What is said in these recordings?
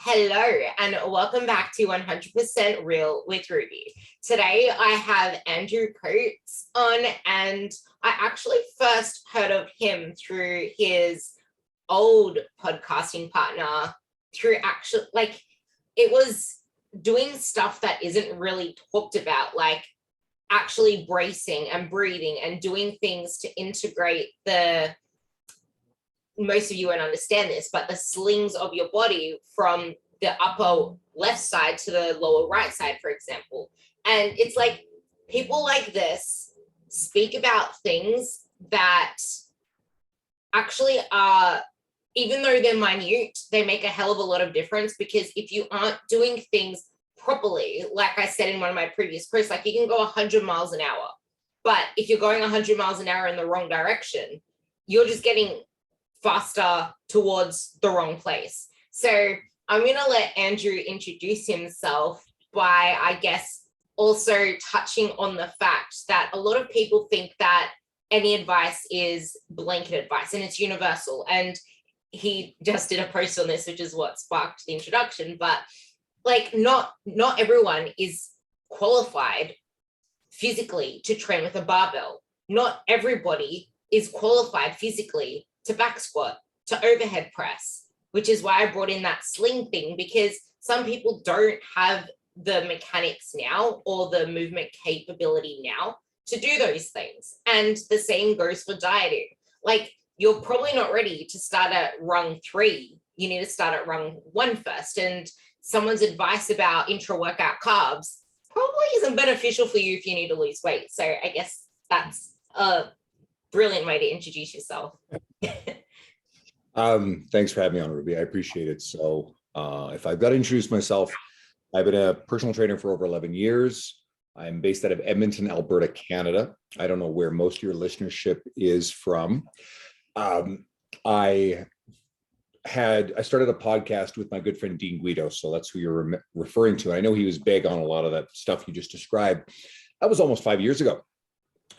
Hello, and welcome back to 100% Real with Ruby. Today, I have Andrew Coates on, and I actually first heard of him through his old podcasting partner, it was doing stuff that isn't really talked about, like actually bracing and breathing and doing things to integrate most of you won't understand this, but the slings of your body from the upper left side to the lower right side, for example. And it's like people like this speak about things that actually are, even though they're minute, they make a hell of a lot of difference, because if you aren't doing things properly, like I said in one of my previous posts, like you can go 100 miles an hour, but if you're going 100 miles an hour in the wrong direction, you're just getting faster towards the wrong place. So I'm going to let Andrew introduce himself by, I guess, also touching on the fact that a lot of people think that any advice is blanket advice and it's universal. And he just did a post on this, which is what sparked the introduction. But like, not everyone is qualified physically to train with a barbell. Not everybody is qualified physically to back squat, to overhead press, which is why I brought in that sling thing, because some people don't have the mechanics now or the movement capability now to do those things. And the same goes for dieting. Like, you're probably not ready to start at rung 3. You need to start at rung 1 first. And someone's advice about intra-workout carbs probably isn't beneficial for you if you need to lose weight. So I guess that's a brilliant way to introduce yourself. Thanks for having me on, Ruby. I appreciate it. So if I've got to introduce myself, I've been a personal trainer for over 11 years. I'm based out of Edmonton, Alberta, Canada. I don't know where most of your listenership is from. I started a podcast with my good friend, Dean Guido. So that's who you're referring to. I know he was big on a lot of that stuff you just described. That was almost 5 years ago.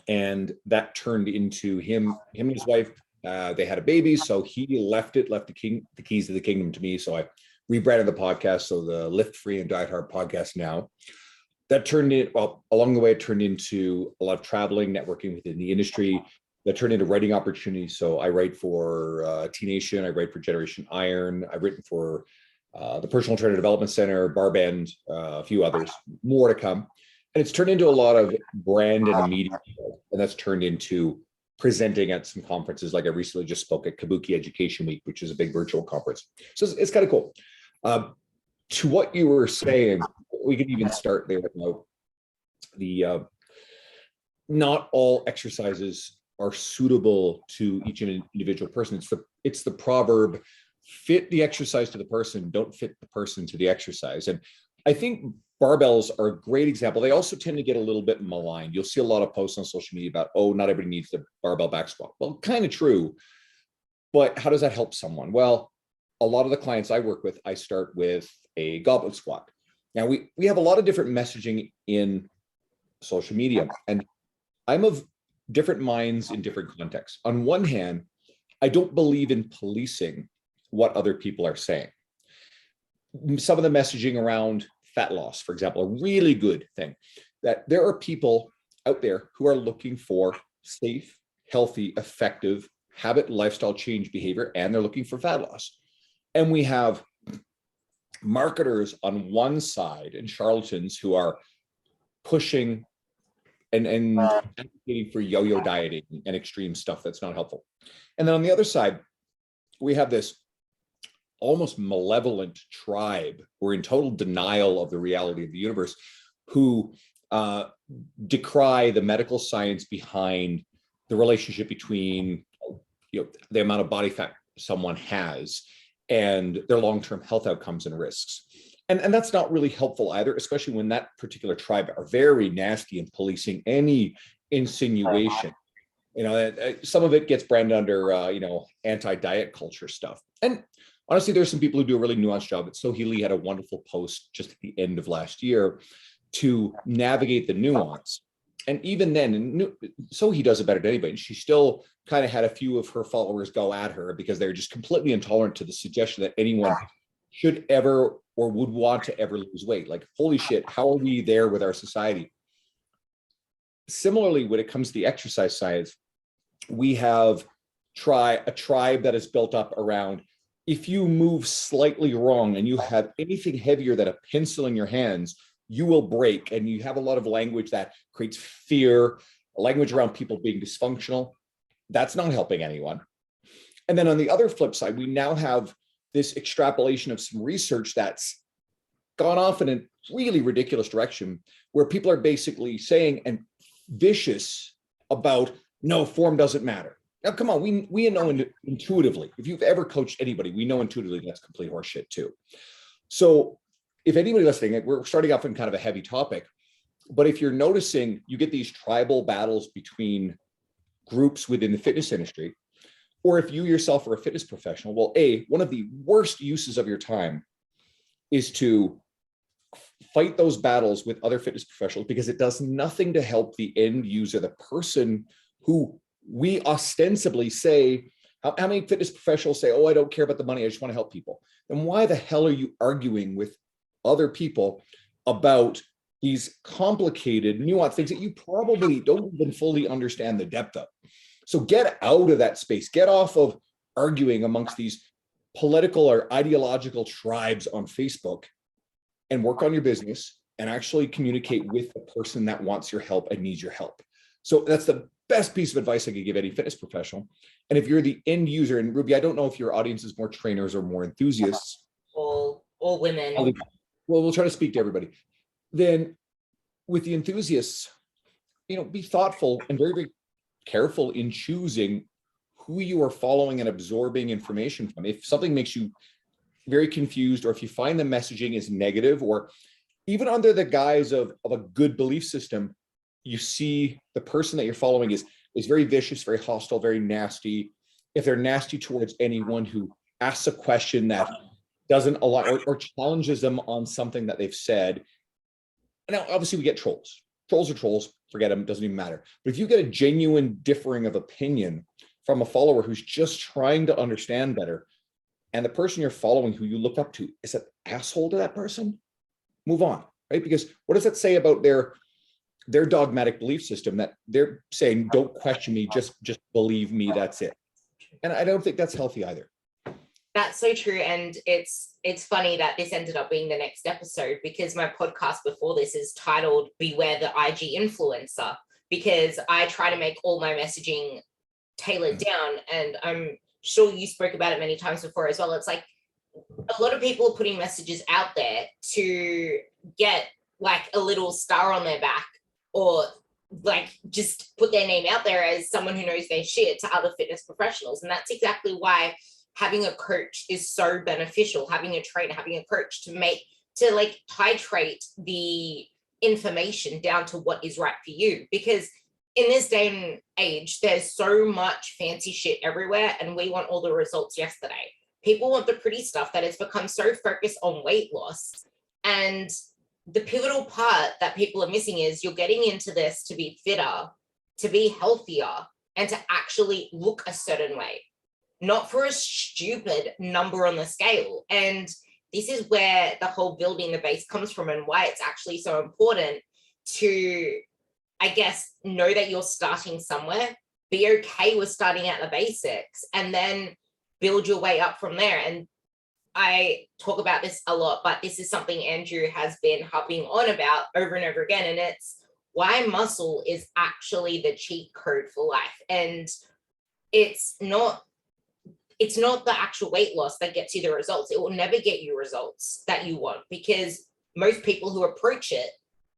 And that turned into him and his wife. They had a baby, so he left the keys to the kingdom to me. So I rebranded the podcast, so the Lift Free and Diet Hard podcast now. That along the way, it turned into a lot of traveling, networking within the industry. That turned into writing opportunities. So I write for T-Nation, I write for Generation Iron, I've written for the Personal Trainer Development Center, Barbend, a few others, more to come. And it's turned into a lot of brand and media, and that's turned into presenting at some conferences. Like I recently just spoke at Kabuki Education Week, which is a big virtual conference. So it's kind of cool. To what you were saying, we could even start there about the not all exercises are suitable to each individual person. It's the proverb, fit the exercise to the person, don't fit the person to the exercise. And I think barbells are a great example. They also tend to get a little bit maligned. You'll see a lot of posts on social media about, oh, not everybody needs the barbell back squat. Well, kind of true, but how does that help someone? Well, a lot of the clients I work with, I start with a goblet squat. Now, we have a lot of different messaging in social media, and I'm of different minds in different contexts. On one hand, I don't believe in policing what other people are saying. Some of the messaging around fat loss, for example, a really good thing, that there are people out there who are looking for safe, healthy, effective habit, lifestyle change behavior, and they're looking for fat loss. And we have marketers on one side and charlatans who are pushing and advocating for yo-yo dieting and extreme stuff that's not helpful. And then on the other side, we have this almost malevolent tribe who are in total denial of the reality of the universe, who decry the medical science behind the relationship between the amount of body fat someone has and their long-term health outcomes and risks. And that's not really helpful either, especially when that particular tribe are very nasty in policing any insinuation. Some of it gets branded under, anti-diet culture stuff. And honestly, there's some people who do a really nuanced job. Sohee Lee had a wonderful post just at the end of last year to navigate the nuance. And even then, Sohee does it better than anybody. She still kind of had a few of her followers go at her because they're just completely intolerant to the suggestion that anyone should ever or would want to ever lose weight. Like, holy shit, how are we there with our society? Similarly, when it comes to the exercise science, we have a tribe that is built up around, if you move slightly wrong and you have anything heavier than a pencil in your hands, you will break. And you have a lot of language that creates fear, language around people being dysfunctional. That's not helping anyone. And then on the other flip side, we now have this extrapolation of some research that's gone off in a really ridiculous direction, where people are basically saying and vicious about, no, form doesn't matter. Now, come on, we know intuitively. If you've ever coached anybody, we know intuitively that's complete horseshit too. So if anybody listening, we're starting off in kind of a heavy topic, but if you're noticing, you get these tribal battles between groups within the fitness industry, or if you yourself are a fitness professional, well, one of the worst uses of your time is to fight those battles with other fitness professionals, because it does nothing to help the end user, the person who we ostensibly say, how many fitness professionals say, oh, I don't care about the money, I just want to help people. Then why the hell are you arguing with other people about these complicated, nuanced things that you probably don't even fully understand the depth of? So get out of that space, get off of arguing amongst these political or ideological tribes on Facebook, and work on your business and actually communicate with the person that wants your help and needs your help. So that's the best piece of advice I could give any fitness professional. And if you're the end user, and Ruby, I don't know if your audience is more trainers or more enthusiasts. All women. Well, we'll try to speak to everybody. Then with the enthusiasts, be thoughtful and very, very careful in choosing who you are following and absorbing information from. If something makes you very confused, or if you find the messaging is negative, or even under the guise of a good belief system, you see the person that you're following is very vicious, very hostile, very nasty. If they're nasty towards anyone who asks a question that doesn't allow or challenges them on something that they've said. Now, obviously we get trolls. Trolls are trolls, forget them, doesn't even matter. But if you get a genuine differing of opinion from a follower who's just trying to understand better, and the person you're following who you look up to is an asshole to that person, move on, right? Because what does that say about their dogmatic belief system, that they're saying, don't question me, just believe me, that's it. And I don't think that's healthy either. That's so true. And it's funny that this ended up being the next episode, because my podcast before this is titled Beware the IG Influencer, because I try to make all my messaging tailored down. And I'm sure you spoke about it many times before as well. It's like a lot of people are putting messages out there to get like a little star on their back, or like just put their name out there as someone who knows their shit to other fitness professionals. And that's exactly why having a coach is so beneficial, having a trainer, having a coach to titrate the information down to what is right for you. Because in this day and age, there's so much fancy shit everywhere, and we want all the results yesterday. People want the pretty stuff that has become so focused on weight loss. And the pivotal part that people are missing is you're getting into this to be fitter, to be healthier, and to actually look a certain way, not for a stupid number on the scale. And this is where the whole building the base comes from, and why it's actually so important to, I guess, know that you're starting somewhere, be okay with starting at the basics, and then build your way up from there. And I talk about this a lot, but this is something Andrew has been harping on about over and over again. And it's why muscle is actually the cheat code for life. And it's not the actual weight loss that gets you the results. It will never get you results that you want, because most people who approach it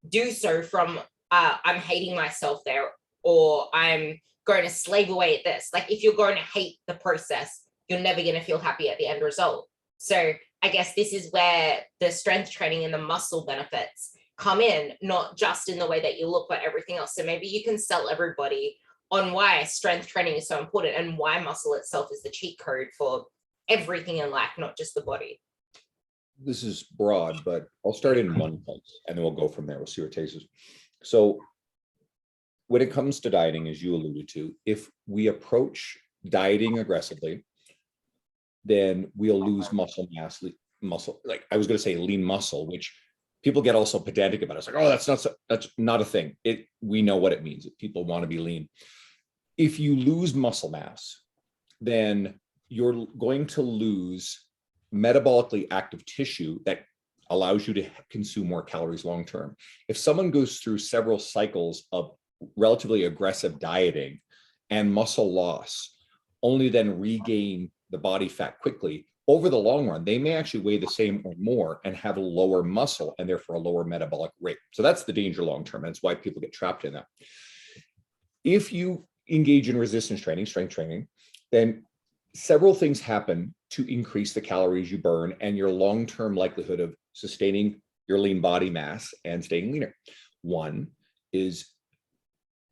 do so from, I'm hating myself there, or I'm going to slave away at this. Like, if you're going to hate the process, you're never going to feel happy at the end result. So I guess this is where the strength training and the muscle benefits come in, not just in the way that you look, but everything else. So maybe you can sell everybody on why strength training is so important, and why muscle itself is the cheat code for everything in life, not just the body. This is broad, but I'll start in one place and then we'll go from there. We'll see what it takes us. So when it comes to dieting, as you alluded to, if we approach dieting aggressively, then we'll lose muscle mass muscle, like I was going to say lean muscle, which people get also pedantic about. It's like, oh, that's not a thing. We know what it means. People want to be lean. If you lose muscle mass, then you're going to lose metabolically active tissue that allows you to consume more calories long term. If someone goes through several cycles of relatively aggressive dieting and muscle loss, only then regain the body fat quickly, over the long run, they may actually weigh the same or more and have a lower muscle and therefore a lower metabolic rate. So that's the danger long term. That's why people get trapped in that. If you engage in resistance training, strength training, then several things happen to increase the calories you burn and your long-term likelihood of sustaining your lean body mass and staying leaner. One is,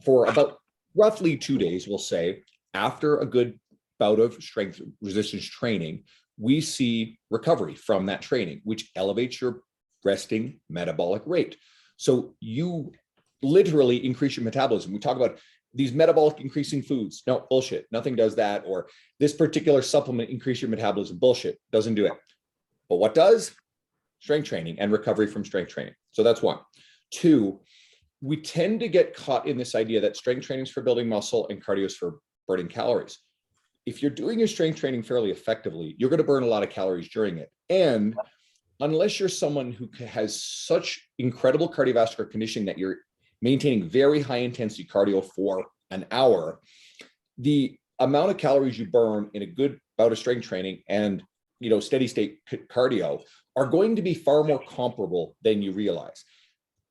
for about roughly 2 days, we'll say, after a good bout of strength resistance training, we see recovery from that training, which elevates your resting metabolic rate. So you literally increase your metabolism. We talk about these metabolic increasing foods. No, bullshit. Nothing does that. Or this particular supplement increase your metabolism. Bullshit. Doesn't do it. But what does? Strength training and recovery from strength training. So that's one. Two, we tend to get caught in this idea that strength training is for building muscle and cardio is for burning calories. If you're doing your strength training fairly effectively, you're going to burn a lot of calories during it. And unless you're someone who has such incredible cardiovascular conditioning that you're maintaining very high intensity cardio for an hour, the amount of calories you burn in a good bout of strength training and steady state cardio are going to be far more comparable than you realize.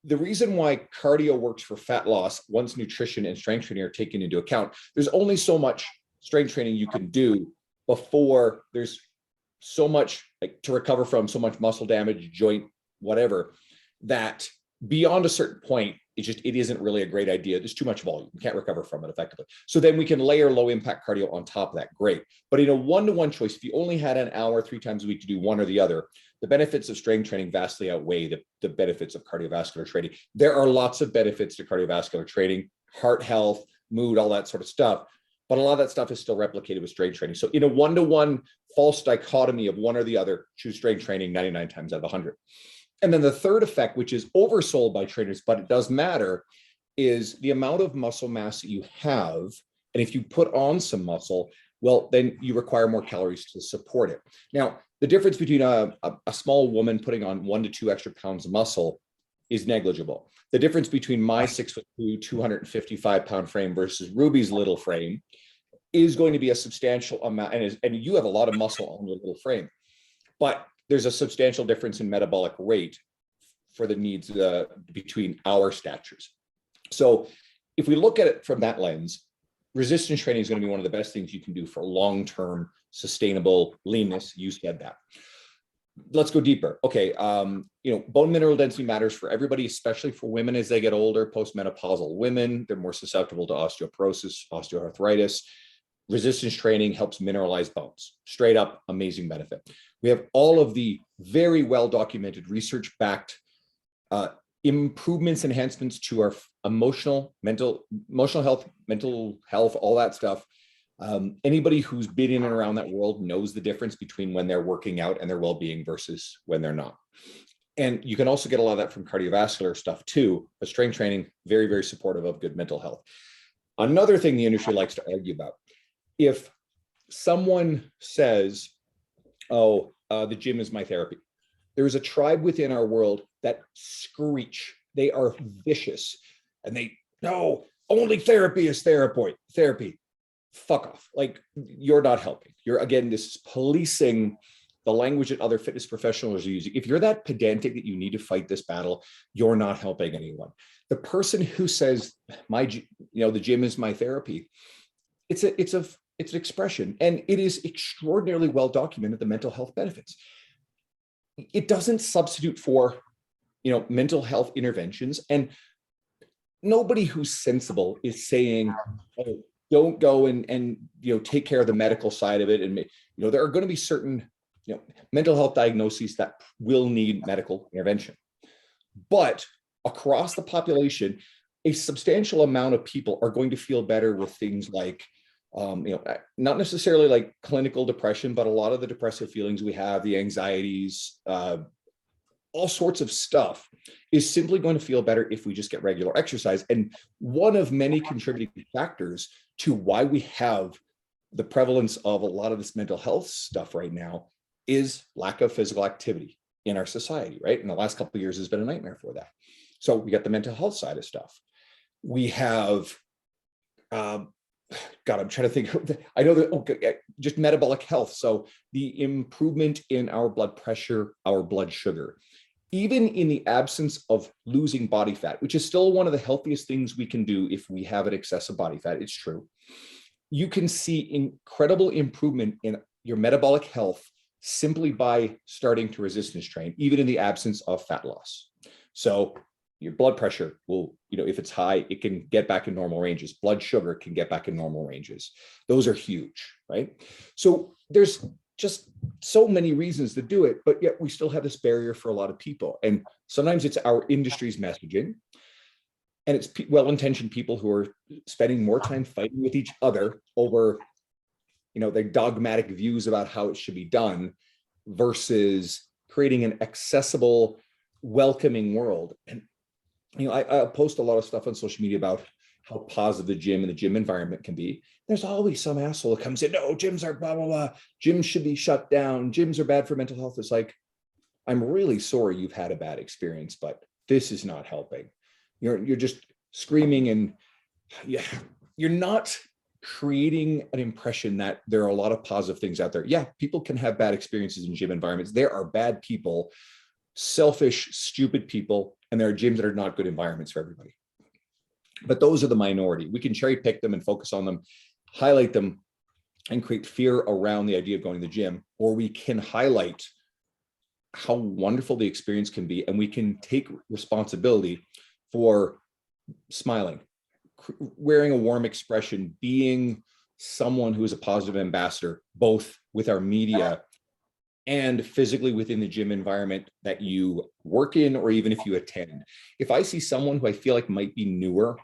The reason why cardio works for fat loss, once nutrition and strength training are taken into account, there's only so much strength training you can do before there's so much to recover from, so much muscle damage, joint, whatever, that beyond a certain point, it isn't really a great idea. There's too much volume. You can't recover from it effectively. So then we can layer low impact cardio on top of that. Great. But in a one-to-one choice, if you only had an hour 3 times a week to do one or the other, the benefits of strength training vastly outweigh the benefits of cardiovascular training. There are lots of benefits to cardiovascular training, heart health, mood, all that sort of stuff. But a lot of that stuff is still replicated with strength training. So in a one-to-one false dichotomy of one or the other, choose strength training 99 times out of 100. And then the third effect, which is oversold by trainers, but it does matter, is the amount of muscle mass that you have. And if you put on some muscle, well, then you require more calories to support it. Now, the difference between a small woman putting on 1 to 2 extra pounds of muscle is negligible. The difference between my 6'2", 255-pound frame versus Ruby's little frame is going to be a substantial amount. And you have a lot of muscle on your little frame, but there's a substantial difference in metabolic rate for the needs between our statures. So if we look at it from that lens, resistance training is going to be one of the best things you can do for long-term sustainable leanness. You said that. Let's go deeper. Okay, bone mineral density matters for everybody, especially for women as they get older, postmenopausal women. They're more susceptible to osteoporosis, osteoarthritis. Resistance training helps mineralize bones. Straight up, amazing benefit. We have all of the very well-documented research-backed improvements, enhancements to our emotional health, all that stuff. Anybody who's been in and around that world knows the difference between when they're working out and their well-being versus when they're not. And you can also get a lot of that from cardiovascular stuff too, but strength training, very, very supportive of good mental health. Another thing the industry likes to argue about, if someone says, the gym is my therapy, there is a tribe within our world that screech. They are vicious and no, only therapy is therapy. Fuck off. Like, you're not helping. This is policing the language that other fitness professionals are using. If you're that pedantic that you need to fight this battle, you're not helping anyone. The person who says the gym is my therapy, it's an expression, and it is extraordinarily well documented, the mental health benefits. It doesn't substitute for, mental health interventions, and nobody who's sensible is saying, oh, don't go and take care of the medical side of it. And there are going to be certain mental health diagnoses that will need medical intervention, but across the population, a substantial amount of people are going to feel better with things like Not necessarily like clinical depression, but a lot of the depressive feelings we have, the anxieties, all sorts of stuff is simply going to feel better if we just get regular exercise. And one of many contributing factors to why we have the prevalence of a lot of this mental health stuff right now is lack of physical activity in our society, right? And the last couple of years has been a nightmare for that. So we got the mental health side of stuff. We have, God, I'm trying to think. I know that just metabolic health. So the improvement in our blood pressure, our blood sugar, even in the absence of losing body fat, which is still one of the healthiest things we can do if we have an excessive body fat. It's true. You can see incredible improvement in your metabolic health simply by starting to resistance train, even in the absence of fat loss. So your blood pressure will, if it's high, it can get back in normal ranges. Blood sugar can get back in normal ranges. Those are huge, right? So there's just so many reasons to do it, but yet we still have this barrier for a lot of people. And sometimes it's our industry's messaging, and it's well-intentioned people who are spending more time fighting with each other over, their dogmatic views about how it should be done versus creating an accessible, welcoming world. And, I post a lot of stuff on social media about how positive the gym and the gym environment can be. There's always some asshole that comes in, no, gyms are blah, blah, blah. Gyms should be shut down. Gyms are bad for mental health. It's like, I'm really sorry you've had a bad experience, but this is not helping. You're just screaming, and you're not creating an impression that there are a lot of positive things out there. Yeah, people can have bad experiences in gym environments. There are bad people, selfish, stupid people, and there are gyms that are not good environments for everybody. But those are the minority. We can cherry pick them and focus on them, highlight them, and create fear around the idea of going to the gym, or we can highlight how wonderful the experience can be, and we can take responsibility for smiling, wearing a warm expression, being someone who is a positive ambassador, both with our media and physically within the gym environment that you work in, or even if you attend. If I see someone who I feel like might be newer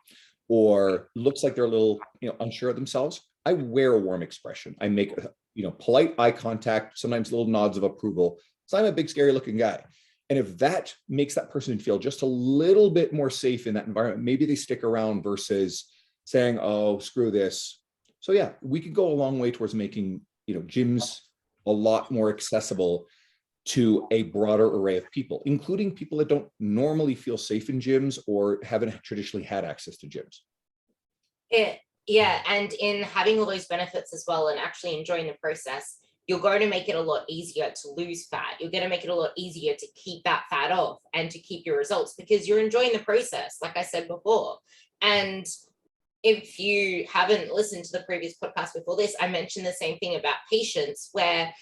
or looks like they're a little, unsure of themselves, I wear a warm expression. I make, polite eye contact, sometimes little nods of approval. So I'm a big, scary looking guy. And if that makes that person feel just a little bit more safe in that environment, maybe they stick around versus saying, oh, screw this. So yeah, we could go a long way towards making, gyms a lot more accessible to a broader array of people, including people that don't normally feel safe in gyms or haven't traditionally had access to gyms. Yeah, and in having all those benefits as well and actually enjoying the process, you're going to make it a lot easier to lose fat. You're going to make it a lot easier to keep that fat off and to keep your results because you're enjoying the process, like I said before. And if you haven't listened to the previous podcast before this, I mentioned the same thing about patience, where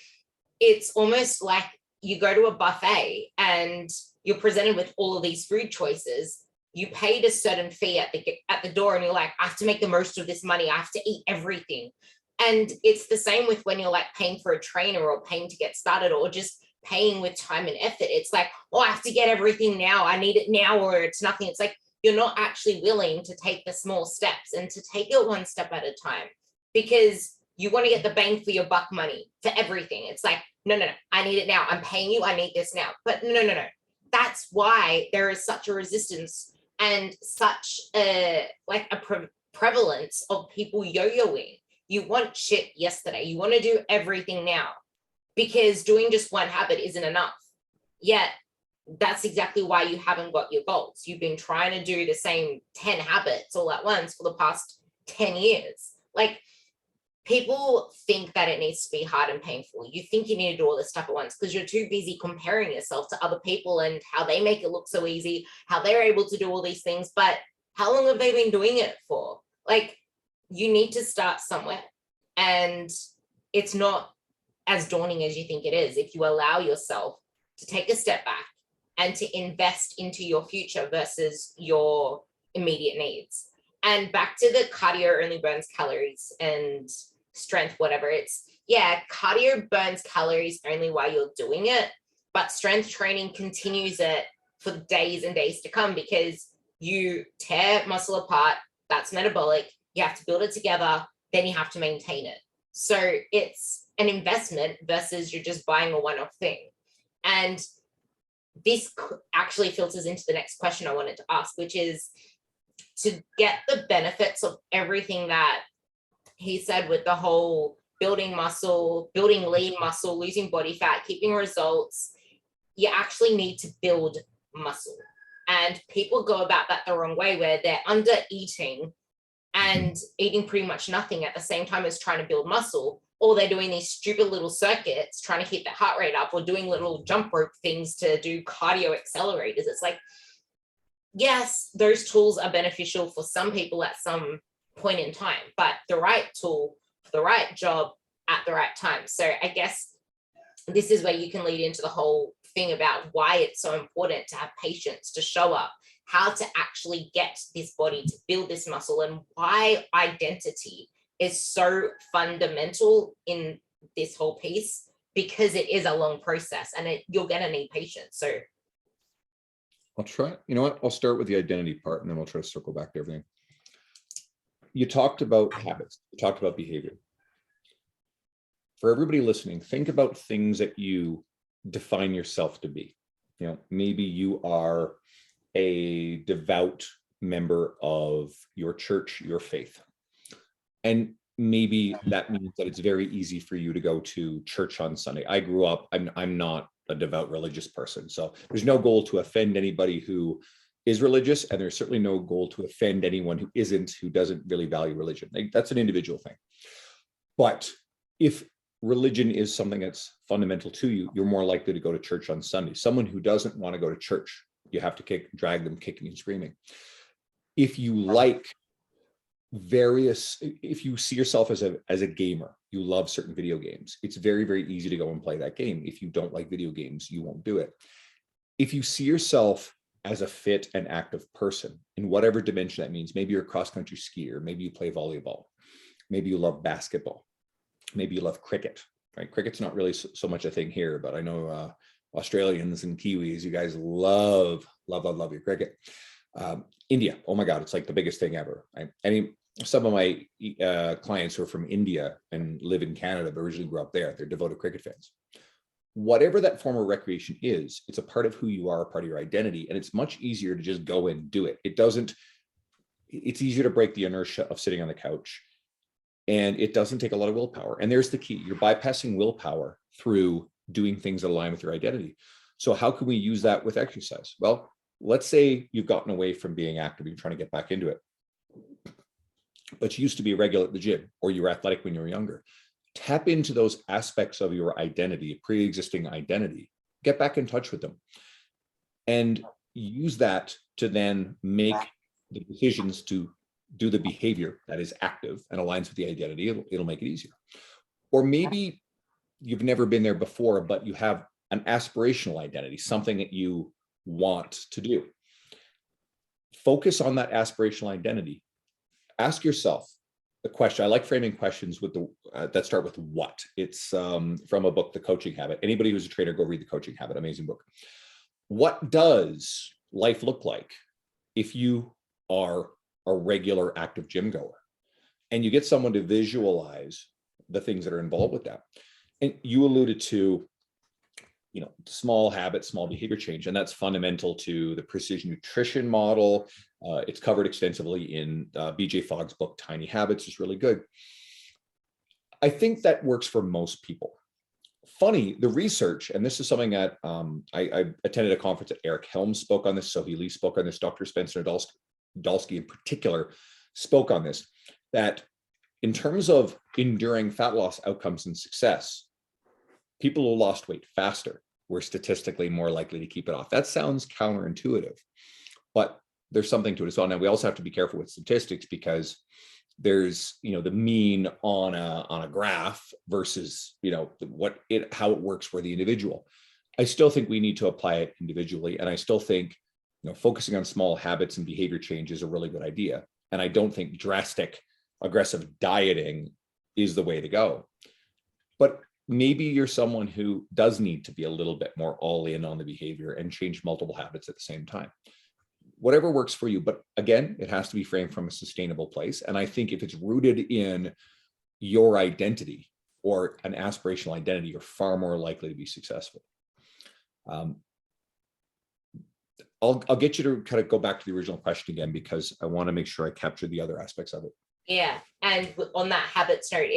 it's almost like you go to a buffet and you're presented with all of these food choices. You paid a certain fee at the door, and you're like, I have to make the most of this money. I have to eat everything. And it's the same with when you're like paying for a trainer or paying to get started or just paying with time and effort. It's like, oh, I have to get everything now. I need it now, or it's nothing. It's like, you're not actually willing to take the small steps and to take it one step at a time because you want to get the bang for your buck money for everything. It's like, no, I need it now. I'm paying you. I need this now. But no. That's why there is such a resistance and such a prevalence of people yo-yoing. You want shit yesterday. You want to do everything now because doing just one habit isn't enough. Yet that's exactly why you haven't got your goals. You've been trying to do the same 10 habits all at once for the past 10 years. Like, people think that it needs to be hard and painful. You think you need to do all this stuff at once because you're too busy comparing yourself to other people and how they make it look so easy, how they're able to do all these things. But how long have they been doing it for? Like, you need to start somewhere. And it's not as daunting as you think it is if you allow yourself to take a step back and to invest into your future versus your immediate needs. And back to the cardio only burns calories and strength, whatever. It's, yeah, cardio burns calories only while you're doing it, but strength training continues it for days and days to come because you tear muscle apart. That's metabolic. You have to build it together. then you have to maintain it. So it's an investment versus you're just buying a one-off thing. And this actually filters into the next question I wanted to ask, which is to get the benefits of everything that he said with the whole building muscle, building lean muscle, losing body fat, keeping results, you actually need to build muscle. And people go about that the wrong way, where they're under eating and eating pretty much nothing at the same time as trying to build muscle, or they're doing these stupid little circuits trying to keep their heart rate up, or doing little jump rope things to do cardio accelerators. It's like, yes, those tools are beneficial for some people at some point in time, but the right tool for the right job at the right time. So I guess this is where you can lead into the whole thing about why it's so important to have patience, to show up, how to actually get this body to build this muscle, and why identity is so fundamental in this whole piece, because it is a long process and you're going to need patience. So I'll try, you know what, I'll start with the identity part and then we'll try to circle back to everything. You talked about habits, you talked about behavior. For everybody listening, think about things that you define yourself to be. You know, maybe you are a devout member of your church, your faith. And maybe that means that it's very easy for you to go to church on Sunday. I grew up, I'm not a devout religious person. So there's no goal to offend anybody who is religious. And there's certainly no goal to offend anyone who isn't, who doesn't really value religion. Like, that's an individual thing. But if religion is something that's fundamental to you, you're more likely to go to church on Sunday. Someone who doesn't want to go to church, you have to drag them kicking and screaming. If you like if you see yourself as a gamer, you love certain video games, it's very, very easy to go and play that game. If you don't like video games, you won't do it. If you see yourself as a fit and active person in whatever dimension that means, maybe you're a cross-country skier, maybe you play volleyball, maybe you love basketball, maybe you love cricket, right? Cricket's not really so much a thing here, but I know Australians and Kiwis, you guys love your cricket. India, oh my God, it's like the biggest thing ever. Right? Some of my clients who are from India and live in Canada, but originally grew up there, they're devoted cricket fans. Whatever that form of recreation is, it's a part of who you are, a part of your identity, and it's much easier to just go and do it. It's easier to break the inertia of sitting on the couch, and it doesn't take a lot of willpower. And there's the key, you're bypassing willpower through doing things that align with your identity. So how can we use that with exercise? Well, let's say you've gotten away from being active, you're trying to get back into it, but you used to be regular at the gym, or you were athletic when you were younger. Tap into those aspects of your identity, pre-existing identity, get back in touch with them, and use that to then make the decisions to do the behavior that is active and aligns with the identity. It'll make it easier. Or maybe you've never been there before, but you have an aspirational identity, something that you want to do. Focus on that aspirational identity. Ask yourself the question. I like framing questions with that start with what. It's from a book, The Coaching Habit. Anybody who's a trainer, go read The Coaching Habit. Amazing book. What does life look like if you are a regular active gym goer? And you get someone to visualize the things that are involved with that. And you alluded to, small habits, small behavior change, and that's fundamental to the precision nutrition model. It's covered extensively in BJ Fogg's book, Tiny Habits. Is really good. I think that works for most people. Funny, the research, and this is something that I attended a conference that Eric Helms spoke on this, Sohee Lee spoke on this, Dr. Spencer Nadolsky in particular spoke on this, that in terms of enduring fat loss outcomes and success, people who lost weight faster were statistically more likely to keep it off. That sounds counterintuitive, but there's something to it as well. Now, we also have to be careful with statistics, because there's, the mean on a graph versus, how it works for the individual. I still think we need to apply it individually. And I still think, focusing on small habits and behavior change is a really good idea. And I don't think drastic, aggressive dieting is the way to go. But maybe you're someone who does need to be a little bit more all in on the behavior and change multiple habits at the same time. Whatever works for you. But again, it has to be framed from a sustainable place. And I think if it's rooted in your identity or an aspirational identity, you're far more likely to be successful. I'll get you to kind of go back to the original question again, because I want to make sure I capture the other aspects of it. Yeah. And on that habits note,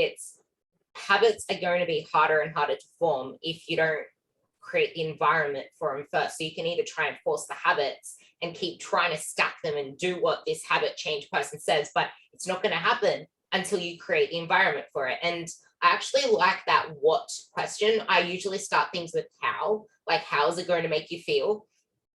habits are going to be harder and harder to form if you don't create the environment for them first. So you can either try and force the habits and keep trying to stack them and do what this habit change person says, but it's not going to happen until you create the environment for it. And I actually like that what question. I usually start things with how, like, how is it going to make you feel?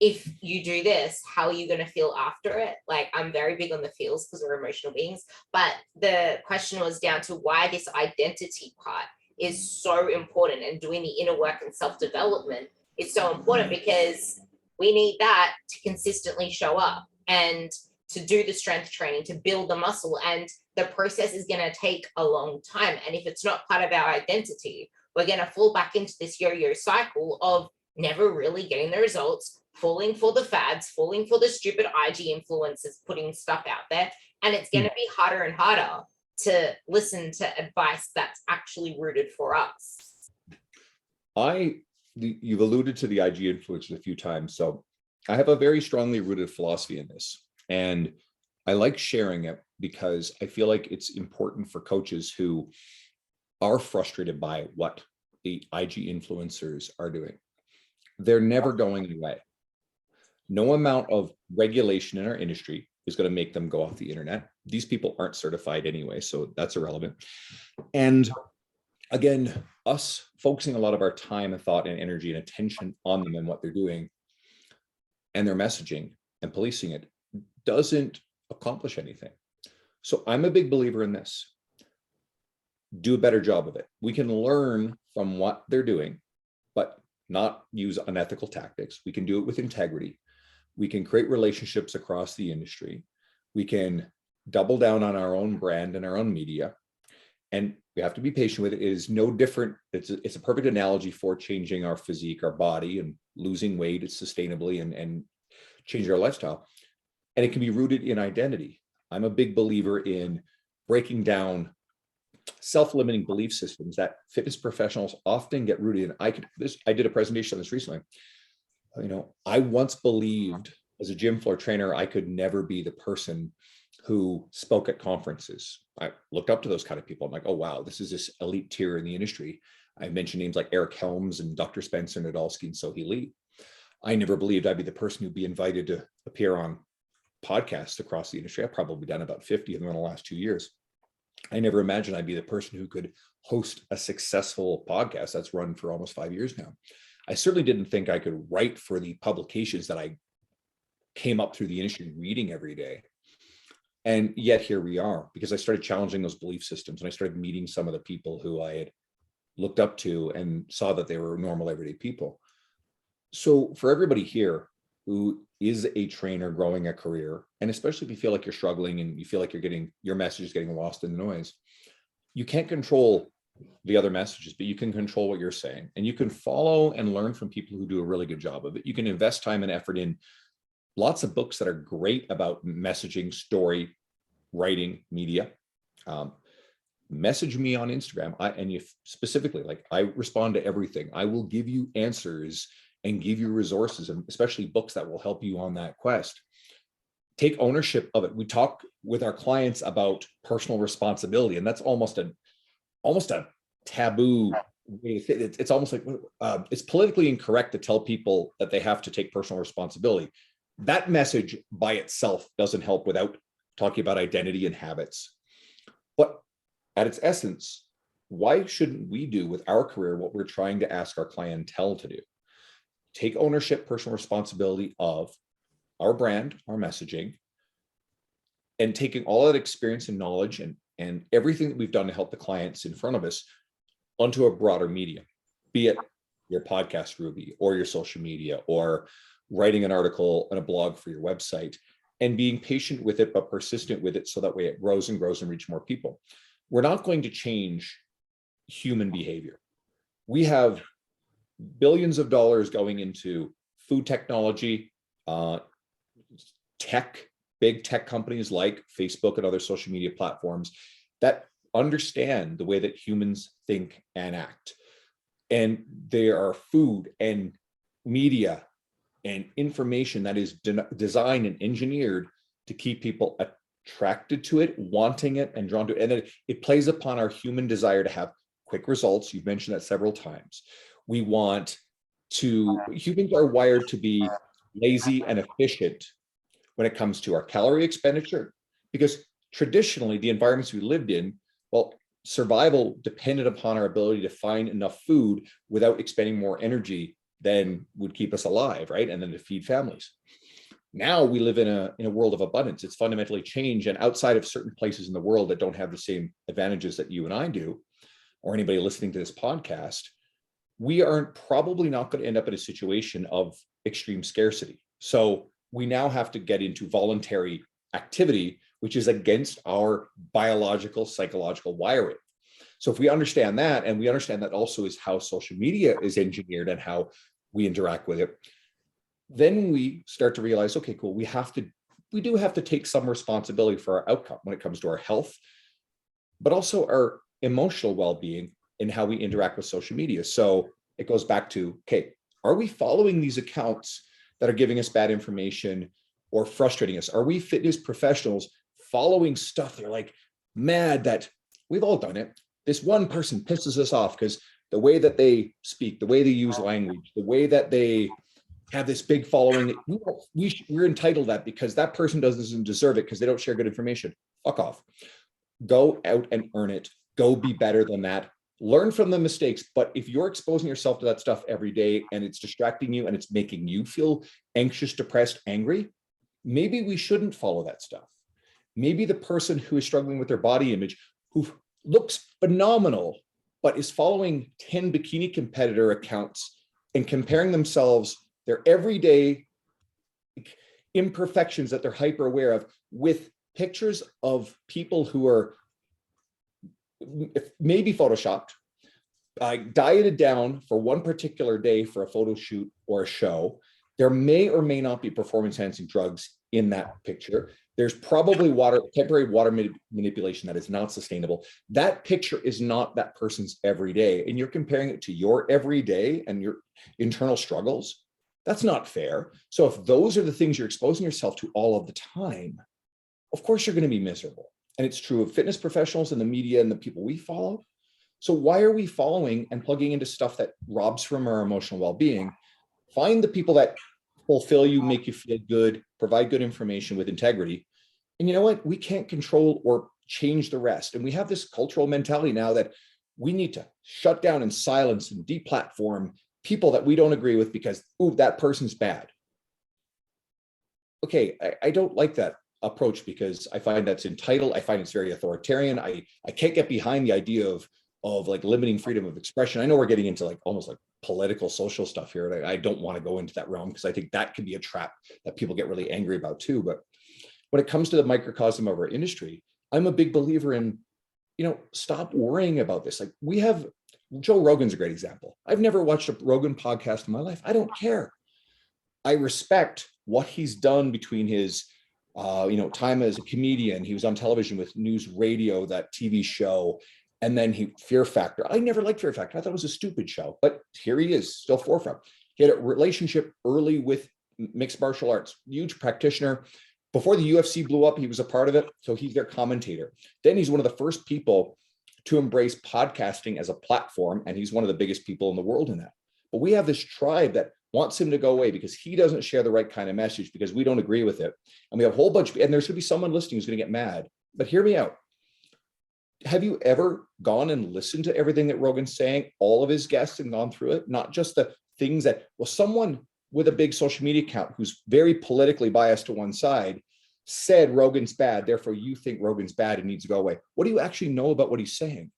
If you do this, how are you going to feel after it? Like, I'm very big on the feels because we're emotional beings, but the question was down to why this identity part is so important, and doing the inner work and self-development is so important, because we need that to consistently show up and to do the strength training, to build the muscle. And the process is going to take a long time. And if it's not part of our identity, we're going to fall back into this yo-yo cycle of never really getting the results, falling for the fads, falling for the stupid IG influencers putting stuff out there. And it's going to be harder and harder to listen to advice that's actually rooted for us. You've alluded to the IG influencers a few times. So I have a very strongly rooted philosophy in this, and I like sharing it because I feel like it's important for coaches who are frustrated by what the IG influencers are doing. They're never going away. No amount of regulation in our industry is going to make them go off the internet. These people aren't certified anyway, so that's irrelevant. And again, us focusing a lot of our time and thought and energy and attention on them and what they're doing and their messaging and policing it doesn't accomplish anything. So I'm a big believer in this. Do a better job of it. We can learn from what they're doing, but not use unethical tactics. We can do it with integrity. We can create relationships across the industry. We can double down on our own brand and our own media. And we have to be patient with it. It is no different. It's a perfect analogy for changing our physique, our body, and losing weight sustainably and changing our lifestyle. And it can be rooted in identity. I'm a big believer in breaking down self-limiting belief systems that fitness professionals often get rooted in. I did a presentation on this recently. I once believed as a gym floor trainer, I could never be the person who spoke at conferences. I looked up to those kind of people. I'm like, oh, wow, this is this elite tier in the industry. I mentioned names like Eric Helms and Dr. Spencer Nadolsky and Sohee Lee. I never believed I'd be the person who'd be invited to appear on podcasts across the industry. I've probably done about 50 of them in the last 2 years. I never imagined I'd be the person who could host a successful podcast that's run for almost 5 years now. I certainly didn't think I could write for the publications that I came up through the industry reading every day. And yet here we are, because I started challenging those belief systems, and I started meeting some of the people who I had looked up to and saw that they were normal, everyday people. So for everybody here who is a trainer growing a career, and especially if you feel like you're struggling and you feel like your message is getting lost in the noise, you can't control the other messages, but you can control what you're saying, and you can follow and learn from people who do a really good job of it. You can invest time and effort in lots of books that are great about messaging, story, writing, media. Message me on Instagram. I respond to everything. I will give you answers and give you resources, and especially books that will help you on that quest. Take ownership of it. We talk with our clients about personal responsibility, and that's almost a taboo way to say it. It's almost like it's politically incorrect to tell people that they have to take personal responsibility. That message by itself doesn't help without talking about identity and habits. But at its essence, why shouldn't we do with our career what we're trying to ask our clientele to do? Take ownership, personal responsibility of our brand, our messaging, and taking all that experience and knowledge and everything that we've done to help the clients in front of us onto a broader medium, be it your podcast, Ruby, or your social media, or writing an article and a blog for your website, and being patient with it, but persistent with it, so that way it grows and grows and reach more people. We're not going to change human behavior. We have billions of dollars going into food technology, big tech companies like Facebook and other social media platforms that understand the way that humans think and act. And there are food and media and information that is designed and engineered to keep people attracted to it, wanting it, and drawn to it. And then it plays upon our human desire to have quick results. You've mentioned that several times. Humans are wired to be lazy and efficient when it comes to our calorie expenditure, because traditionally the environments we lived in, well, survival depended upon our ability to find enough food without expending more energy than would keep us alive, right? And then to feed families. Now we live in a world of abundance. It's fundamentally changed. And outside of certain places in the world that don't have the same advantages that you and I do, or anybody listening to this podcast, we are probably not going to end up in a situation of extreme scarcity. So we now have to get into voluntary activity, which is against our biological, psychological wiring. So if we understand that, and we understand that also is how social media is engineered and how we interact with it, then we start to realize, okay, cool, we do have to take some responsibility for our outcome when it comes to our health, but also our emotional well-being and how we interact with social media. So it goes back to, okay, are we following these accounts that are giving us bad information or frustrating us? Are we fitness professionals following stuff they're like mad that we've all done it? This one person pisses us off because the way that they speak, the way they use language, the way that they have this big following, we're entitled to that because that person doesn't deserve it because they don't share good information. Fuck off. Go out and earn it. Go be better than that. Learn from the mistakes. But if you're exposing yourself to that stuff every day and it's distracting you and it's making you feel anxious, depressed, angry, maybe we shouldn't follow that stuff. Maybe the person who is struggling with their body image, who looks phenomenal, but is following 10 bikini competitor accounts and comparing themselves, their everyday imperfections that they're hyper aware of, with pictures of people who are maybe photoshopped, dieted down for one particular day for a photo shoot or a show. There may or may not be performance enhancing drugs in that picture. There's probably temporary water manipulation that is not sustainable. That picture is not that person's everyday, and you're comparing it to your everyday and your internal struggles. That's not fair. So if those are the things you're exposing yourself to all of the time, of course you're going to be miserable. And it's true of fitness professionals and the media and the people we follow. So why are we following and plugging into stuff that robs from our emotional well-being? Find the people that fulfill you, make you feel good, provide good information with integrity. And you know what? We can't control or change the rest. And we have this cultural mentality now that we need to shut down and silence and deplatform people that we don't agree with because, ooh, that person's bad. Okay, I don't like that approach because I find that's entitled. I find it's very authoritarian. I can't get behind the idea of like limiting freedom of expression. I know we're getting into like almost like political, social stuff here. And I don't want to go into that realm because I think that can be a trap that people get really angry about too. But when it comes to the microcosm of our industry, I'm a big believer in, stop worrying about this. Like we have, Joe Rogan's a great example. I've never watched a Rogan podcast in my life. I don't care. I respect what he's done between his, time as a comedian. He was on television with News Radio, that TV show. And then Fear Factor. I never liked Fear Factor. I thought it was a stupid show, but here he is, still forefront. He had a relationship early with mixed martial arts, huge practitioner. Before the UFC blew up, he was a part of it. So he's their commentator. Then he's one of the first people to embrace podcasting as a platform. And he's one of the biggest people in the world in that. But we have this tribe that wants him to go away because he doesn't share the right kind of message because we don't agree with it. And we have a whole bunch, and there's going to be someone listening who's going to get mad. But hear me out. Have you ever gone and listened to everything that Rogan's saying, all of his guests, and gone through it? Not just the things that, well, someone with a big social media account who's very politically biased to one side said Rogan's bad, therefore you think Rogan's bad and needs to go away. What do you actually know about what he's saying?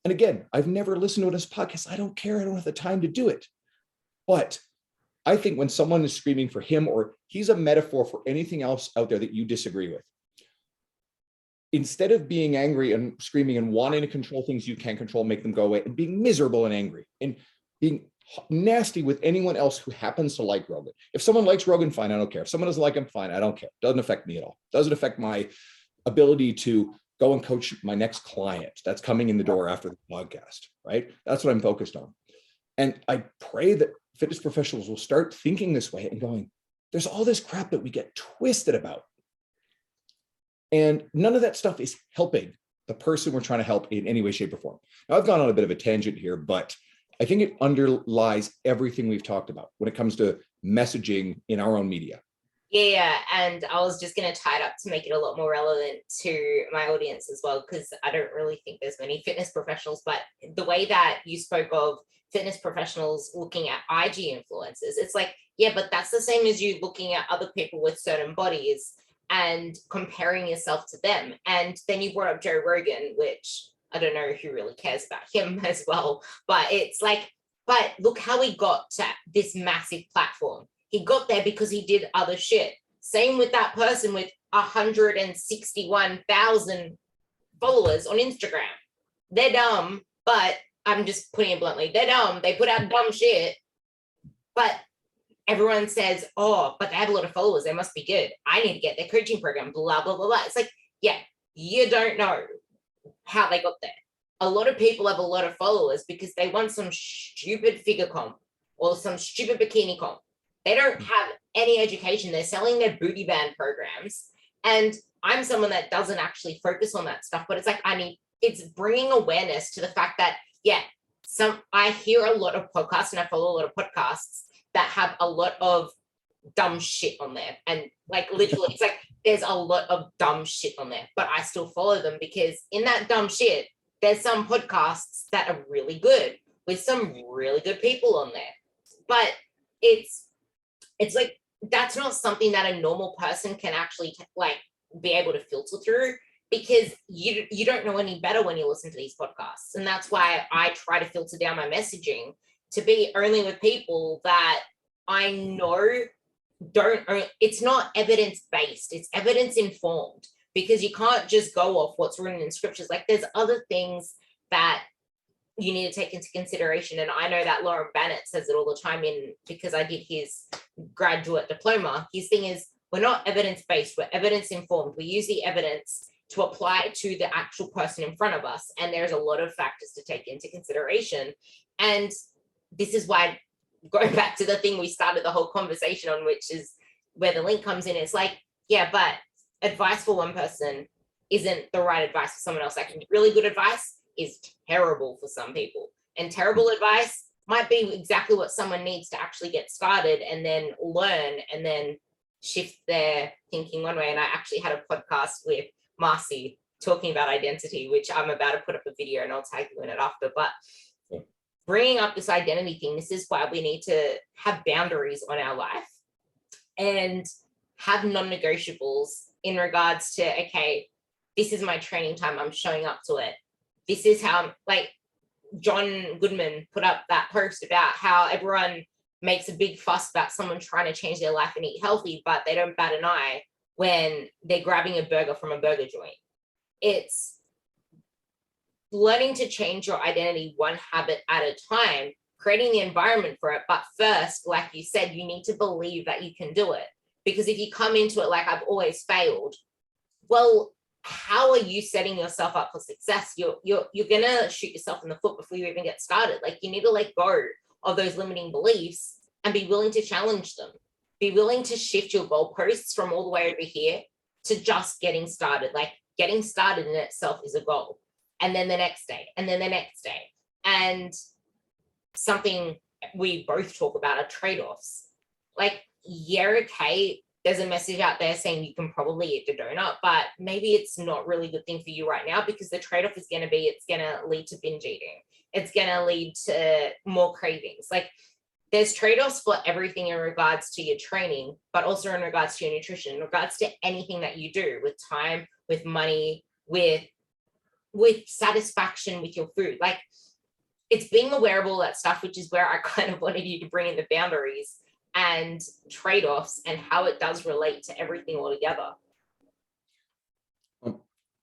And again, I've never listened to his podcast. I don't care. I don't have the time to do it. But I think when someone is screaming for him, or he's a metaphor for anything else out there that you disagree with, instead of being angry and screaming and wanting to control things you can't control, make them go away, and being miserable and angry and being nasty with anyone else who happens to like Rogan. If someone likes Rogan, fine, I don't care. If someone doesn't like him, fine, I don't care. Doesn't affect me at all. Doesn't affect my ability to go and coach my next client that's coming in the door after the podcast, right? That's what I'm focused on. And I pray that fitness professionals will start thinking this way and going, there's all this crap that we get twisted about. And none of that stuff is helping the person we're trying to help in any way, shape, or form. Now, I've gone on a bit of a tangent here, but I think it underlies everything we've talked about when it comes to messaging in our own media. Yeah, and I was just going to tie it up to make it a lot more relevant to my audience as well, because I don't really think there's many fitness professionals, but the way that you spoke of fitness professionals looking at IG influencers, it's like, yeah, but that's the same as you looking at other people with certain bodies and comparing yourself to them. And then you brought up Joe Rogan, which I don't know who really cares about him as well, but it's like, but look how he got to this massive platform. He got there because he did other shit. Same with that person with 161,000 followers on Instagram. They're dumb, but I'm just putting it bluntly. They're dumb. They put out dumb shit, but everyone says, oh, but they have a lot of followers. They must be good. I need to get their coaching program, blah, blah, blah, blah. It's like, yeah, you don't know how they got there. A lot of people have a lot of followers because they want some stupid figure comp or some stupid bikini comp. They don't have any education. They're selling their booty band programs. And I'm someone that doesn't actually focus on that stuff, but it's like, it's bringing awareness to the fact that, yeah, I hear a lot of podcasts and I follow a lot of podcasts that have a lot of dumb shit on there. And like, literally, it's like, there's a lot of dumb shit on there, but I still follow them because in that dumb shit, there's some podcasts that are really good with some really good people on there. But it's like, that's not something that a normal person can actually like be able to filter through, because you don't know any better when you listen to these podcasts. And that's why I try to filter down my messaging to be only with people that I know it's not evidence-based, it's evidence-informed, because you can't just go off what's written in scriptures. Like, there's other things that you need to take into consideration. And I know that Lauren Bennett says it all the time because I did his graduate diploma. His thing is, we're not evidence-based, we're evidence-informed. We use the evidence to apply to the actual person in front of us. And there's a lot of factors to take into consideration. And this is why, going back to the thing we started the whole conversation on, which is where the link comes in, it's like, yeah, but advice for one person isn't the right advice for someone else. Like, really good advice is terrible for some people, and terrible advice might be exactly what someone needs to actually get started and then learn and then shift their thinking one way. And I actually had a podcast with Marcy talking about identity, which I'm about to put up a video and I'll tag you in it after. But bringing up this identity thing, this is why we need to have boundaries on our life and have non-negotiables in regards to, okay, this is my training time, I'm showing up to it. This is how, like, John Goodman put up that post about how everyone makes a big fuss about someone trying to change their life and eat healthy, but they don't bat an eye when they're grabbing a burger from a burger joint. It's learning to change your identity one habit at a time, creating the environment for it. But first, like you said, you need to believe that you can do it. Because if you come into it like, I've always failed, well, how are you setting yourself up for success? You're gonna shoot yourself in the foot before you even get started. Like, you need to let go of those limiting beliefs and be willing to challenge them. Be willing to shift your goalposts from all the way over here to just getting started. Like, getting started in itself is a goal. And then the next day, and then the next day. And something we both talk about are trade-offs. Like, yeah, okay, there's a message out there saying you can probably eat the donut, but maybe it's not really a good thing for you right now, because the trade-off is going to be, it's going to lead to binge eating. It's going to lead to more cravings. Like, there's trade-offs for everything in regards to your training, but also in regards to your nutrition, in regards to anything that you do with time, with money, with satisfaction with your food. Like, it's being aware of all that stuff, which is where I kind of wanted you to bring in the boundaries and trade-offs and how it does relate to everything altogether.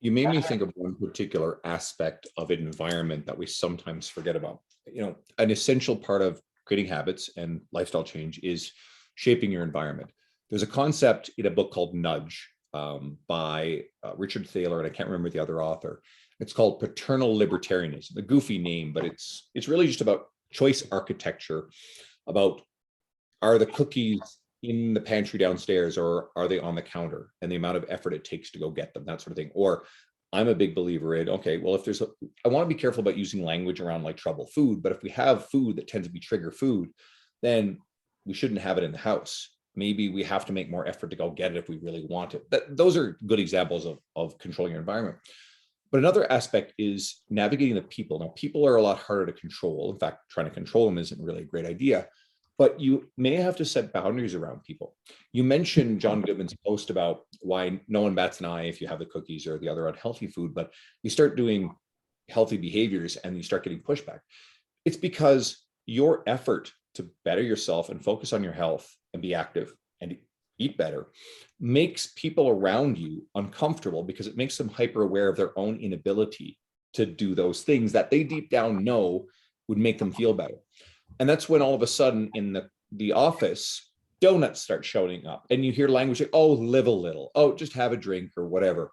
You made me think of one particular aspect of environment that we sometimes forget about. You know, an essential part of creating habits and lifestyle change is shaping your environment. There's a concept in a book called Nudge by Richard Thaler, and I can't remember the other author. It's called Paternal Libertarianism, a goofy name, but it's really just about choice architecture, about are the cookies in the pantry downstairs or are they on the counter, and the amount of effort it takes to go get them, that sort of thing. Or I'm a big believer in, okay, well, if there's I want to be careful about using language around like trouble food, but if we have food that tends to be trigger food, then we shouldn't have it in the house. Maybe we have to make more effort to go get it if we really want it. Those are good examples of controlling your environment. But another aspect is navigating the people. Now, people are a lot harder to control. In fact, trying to control them isn't really a great idea, but you may have to set boundaries around people. You mentioned John Goodman's post about why no one bats an eye if you have the cookies or the other unhealthy food, but you start doing healthy behaviors and you start getting pushback. It's because your effort to better yourself and focus on your health and be active and eat better makes people around you uncomfortable, because it makes them hyper aware of their own inability to do those things that they deep down know would make them feel better. And that's when all of a sudden in the office, donuts start showing up and you hear language like, oh, live a little, oh, just have a drink or whatever.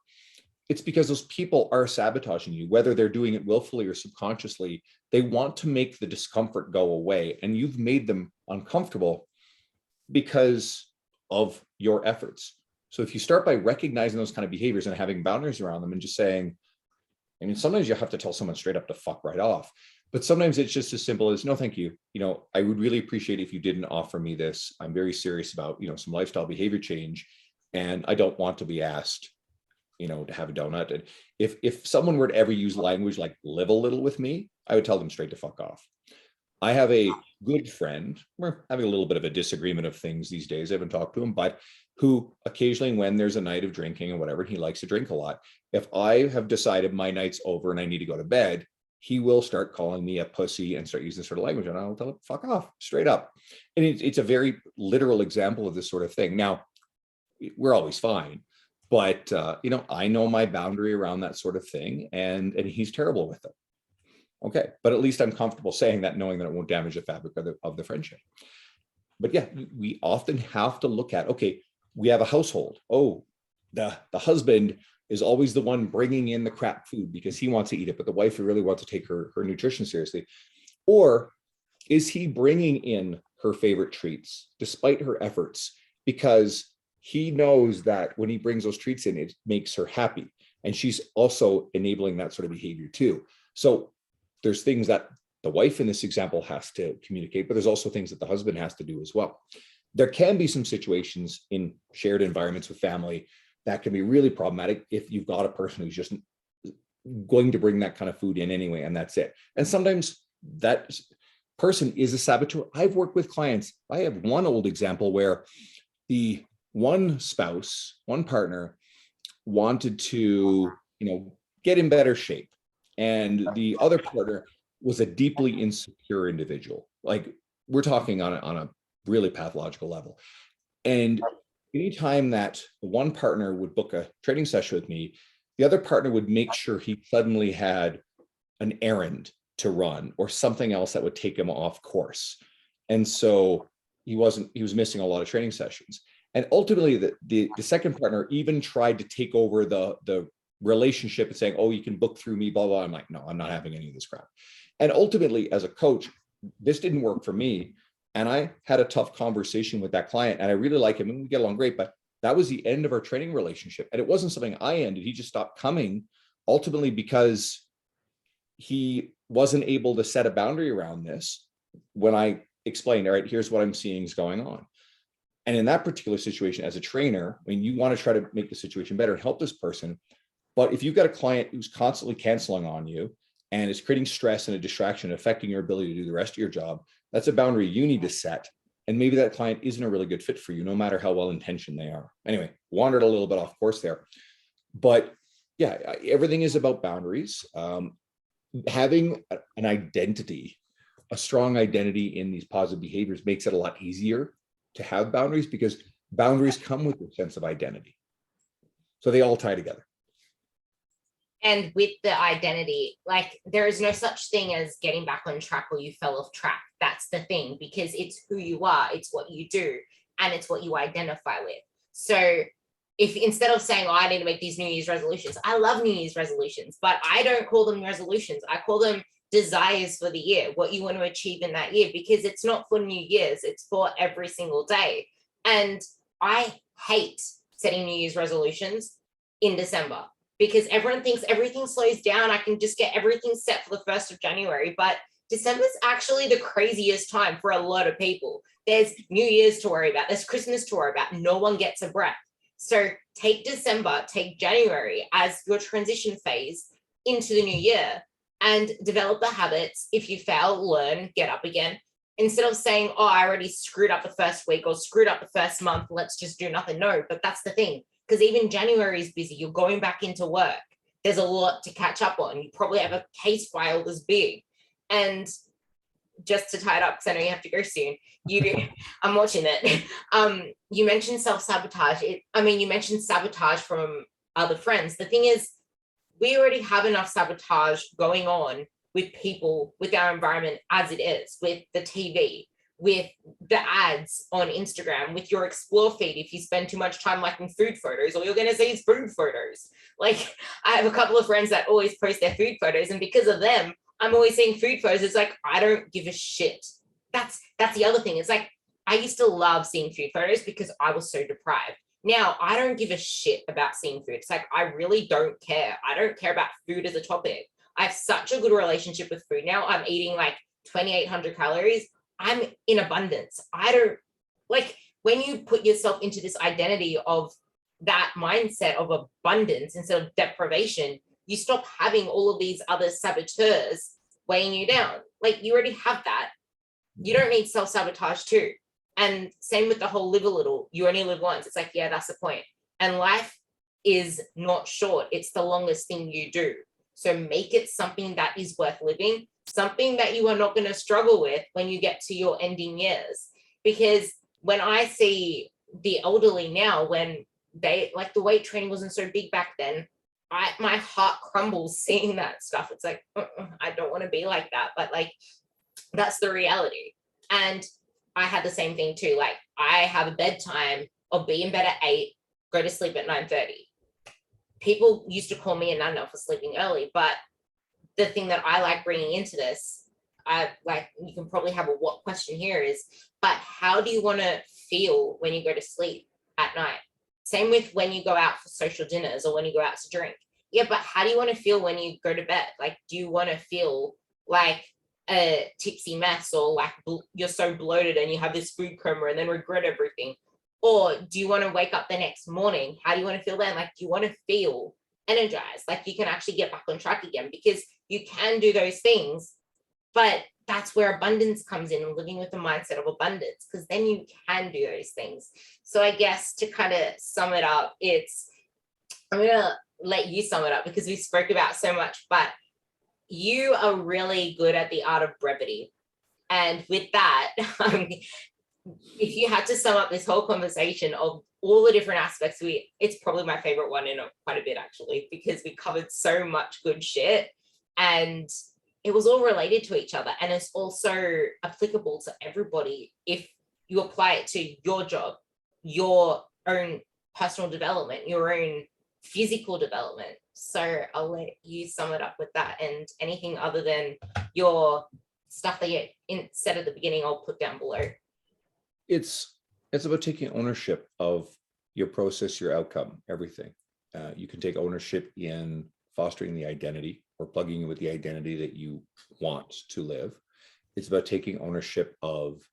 It's because those people are sabotaging you, whether they're doing it willfully or subconsciously. They want to make the discomfort go away, and you've made them uncomfortable because of your efforts. So if you start by recognizing those kind of behaviors and having boundaries around them and just saying, I mean, sometimes you have to tell someone straight up to fuck right off, but sometimes it's just as simple as, no, thank you. You know, I would really appreciate if you didn't offer me this. I'm very serious about, some lifestyle behavior change, and I don't want to be asked, to have a donut. And if someone were to ever use language like live a little with me, I would tell them straight to fuck off. I have a good friend, we're having a little bit of a disagreement of things these days, I haven't talked to him, but who occasionally, when there's a night of drinking or whatever, he likes to drink a lot. If I have decided my night's over and I need to go to bed, he will start calling me a pussy and start using this sort of language, and I'll tell him, fuck off, straight up. And it's a very literal example of this sort of thing. Now, we're always fine, but I know my boundary around that sort of thing, and he's terrible with it. Okay, but at least I'm comfortable saying that, knowing that it won't damage the fabric of the friendship. But yeah, we often have to look at, okay, we have a household. Oh, the husband is always the one bringing in the crap food because he wants to eat it, but the wife really wants to take her nutrition seriously. Or is he bringing in her favorite treats despite her efforts because he knows that when he brings those treats in, it makes her happy, and she's also enabling that sort of behavior too. So there's things that the wife in this example has to communicate, but there's also things that the husband has to do as well. There can be some situations in shared environments with family that can be really problematic if you've got a person who's just going to bring that kind of food in anyway, and that's it. And sometimes that person is a saboteur. I've worked with clients. I have one old example where the one spouse, one partner wanted to, get in better shape. And the other partner was a deeply insecure individual. Like, we're talking on a really pathological level. And anytime that one partner would book a training session with me, the other partner would make sure he suddenly had an errand to run or something else that would take him off course. And so he was missing a lot of training sessions. And ultimately, the second partner even tried to take over the relationship and saying, oh, you can book through me, blah, blah. I'm like, no, I'm not having any of this crap. And ultimately, as a coach, this didn't work for me. And I had a tough conversation with that client, and I really like him and we get along great, but that was the end of our training relationship. And it wasn't something I ended. He just stopped coming ultimately because he wasn't able to set a boundary around this when I explained, all right, here's what I'm seeing is going on. And in that particular situation, as a trainer, I mean, you want to try to make the situation better and help this person. But if you've got a client who's constantly canceling on you and is creating stress and a distraction, affecting your ability to do the rest of your job, that's a boundary you need to set. And maybe that client isn't a really good fit for you, no matter how well-intentioned they are. Anyway, wandered a little bit off course there. But yeah, everything is about boundaries. Having an identity, a strong identity in these positive behaviors makes it a lot easier to have boundaries, because boundaries come with a sense of identity. So they all tie together. And with the identity, like, there is no such thing as getting back on track or you fell off track. That's the thing, because it's who you are, it's what you do, and it's what you identify with. So if instead of saying, oh, I need to make these New Year's resolutions, I love New Year's resolutions, but I don't call them resolutions. I call them desires for the year, what you want to achieve in that year, because it's not for New Year's, it's for every single day. And I hate setting New Year's resolutions in December because everyone thinks everything slows down. I can just get everything set for the 1st of January. But December's actually the craziest time for a lot of people. There's New Year's to worry about, there's Christmas to worry about. No one gets a breath. So take December, take January as your transition phase into the new year and develop the habits. If you fail, learn, get up again. Instead of saying, oh, I already screwed up the first week or screwed up the first month, let's just do nothing. No, but that's the thing. Because even January is busy. You're going back into work. There's a lot to catch up on. You probably have a case file this big. And just to tie it up, because I know you have to go soon, I'm watching it. You mentioned self-sabotage. You mentioned sabotage from other friends. The thing is, we already have enough sabotage going on with people, with our environment as it is, with the TV, with the ads on Instagram, with your explore feed. If you spend too much time liking food photos, all you're going to see is food photos. Like, I have a couple of friends that always post their food photos, and because of them, I'm always seeing food photos. It's like, I don't give a shit. That's the other thing. It's like, I used to love seeing food photos because I was so deprived. Now I don't give a shit about seeing food. It's like, I really don't care. I don't care about food as a topic. I have such a good relationship with food now. I'm eating like 2,800 calories. I'm in abundance. I don't like, when you put yourself into this identity of that mindset of abundance instead of deprivation, you stop having all of these other saboteurs weighing you down. Like, you already have that. You don't need self-sabotage too. And same with the whole live a little. You only live once. It's like, yeah, that's the point. And life is not short. It's the longest thing you do. So make it something that is worth living, something that you are not going to struggle with when you get to your ending years. Because when I see the elderly now, when they, like, the weight training wasn't so big back then, my heart crumbles seeing that stuff. It's like, I don't want to be like that, but like, that's the reality. And I had the same thing too. Like, I have a bedtime of be in bed at 8, go to sleep at 9:30. People used to call me a nana for sleeping early, but the thing that I like bringing into this, I like, you can probably have a what question here is, but how do you want to feel when you go to sleep at night? Same with when you go out for social dinners or when you go out to drink. Yeah, but how do you want to feel when you go to bed? Like, do you want to feel like a tipsy mess, or like you're so bloated and you have this food coma and then regret everything? Or do you want to wake up the next morning? How do you want to feel then? Like, do you want to feel energized? Like, you can actually get back on track again, because you can do those things. But that's where abundance comes in, and living with the mindset of abundance, because then you can do those things. So I guess to kind of sum it up, I'm going to let you sum it up because we spoke about so much, but you are really good at the art of brevity. And with that, if you had to sum up this whole conversation of all the different aspects, it's probably my favorite one in quite a bit, actually, because we covered so much good shit and it was all related to each other. And it's also applicable to everybody if you apply it to your job, your own personal development, your own physical development. So I'll let you sum it up with that, and anything other than your stuff that you said at the beginning, I'll put down below. It's about taking ownership of your process, your outcome, everything. You can take ownership in fostering the identity or plugging in with the identity that you want to live. It's about taking ownership of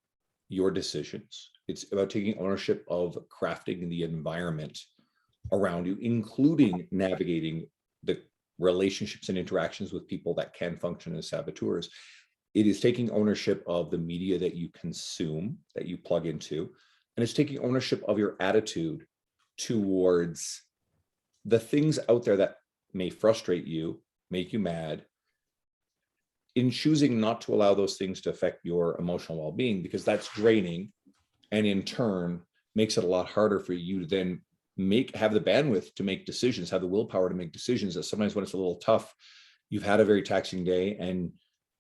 your decisions. It's about taking ownership of crafting the environment around you, including navigating the relationships and interactions with people that can function as saboteurs. It is taking ownership of the media that you consume, that you plug into, and it's taking ownership of your attitude towards the things out there that may frustrate you, make you mad, in choosing not to allow those things to affect your emotional well-being, because that's draining, and in turn makes it a lot harder for you to then have the bandwidth to make decisions, have the willpower to make decisions. That sometimes when it's a little tough, you've had a very taxing day and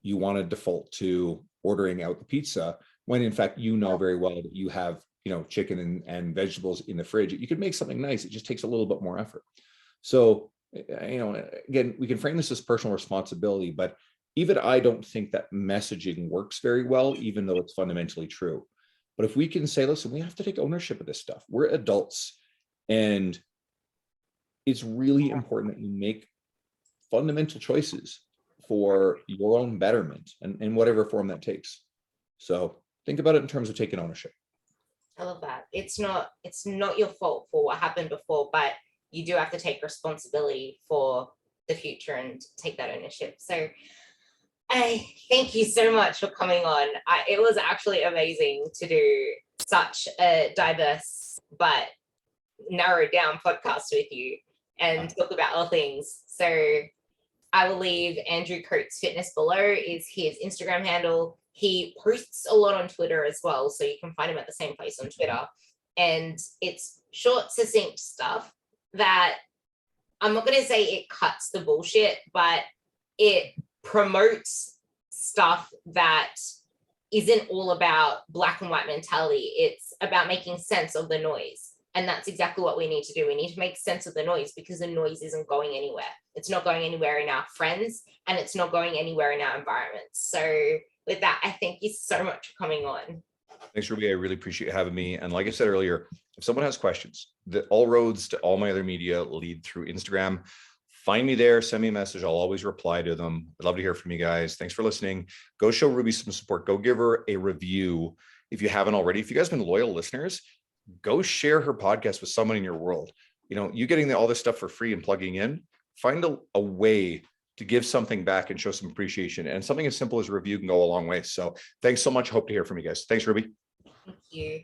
you want to default to ordering out the pizza, when in fact you know very well that you have chicken and vegetables in the fridge. You could make something nice. It just takes a little bit more effort. So, again, we can frame this as personal responsibility, but even I don't think that messaging works very well, even though it's fundamentally true. But if we can say, listen, we have to take ownership of this stuff. We're adults, and it's really important that you make fundamental choices for your own betterment, and in whatever form that takes. So think about it in terms of taking ownership. I love that. It's not your fault for what happened before, but you do have to take responsibility for the future and take that ownership. So I thank you so much for coming on. It was actually amazing to do such a diverse but narrowed down podcast with you and talk about all things. So I will leave Andrew Coates Fitness below, is his Instagram handle. He posts a lot on Twitter as well, so you can find him at the same place on Twitter. And it's short, succinct stuff that, I'm not going to say it cuts the bullshit, but it promotes stuff that isn't all about black and white mentality. It's about making sense of the noise. And that's exactly what we need to do. We need to make sense of the noise, because the noise isn't going anywhere. It's not going anywhere in our friends, and it's not going anywhere in our environments. So with that, I thank you so much for coming on. Thanks, Ruby. I really appreciate having me. And like I said earlier, if someone has questions, all roads to all my other media lead through Instagram. Find me there, send me a message. I'll always reply to them. I'd love to hear from you guys. Thanks for listening. Go show Ruby some support. Go give her a review if you haven't already. If you guys have been loyal listeners, go share her podcast with someone in your world. You getting all this stuff for free and plugging in, find a way to give something back and show some appreciation. And something as simple as a review can go a long way. So thanks so much. Hope to hear from you guys. Thanks, Ruby. Thank you.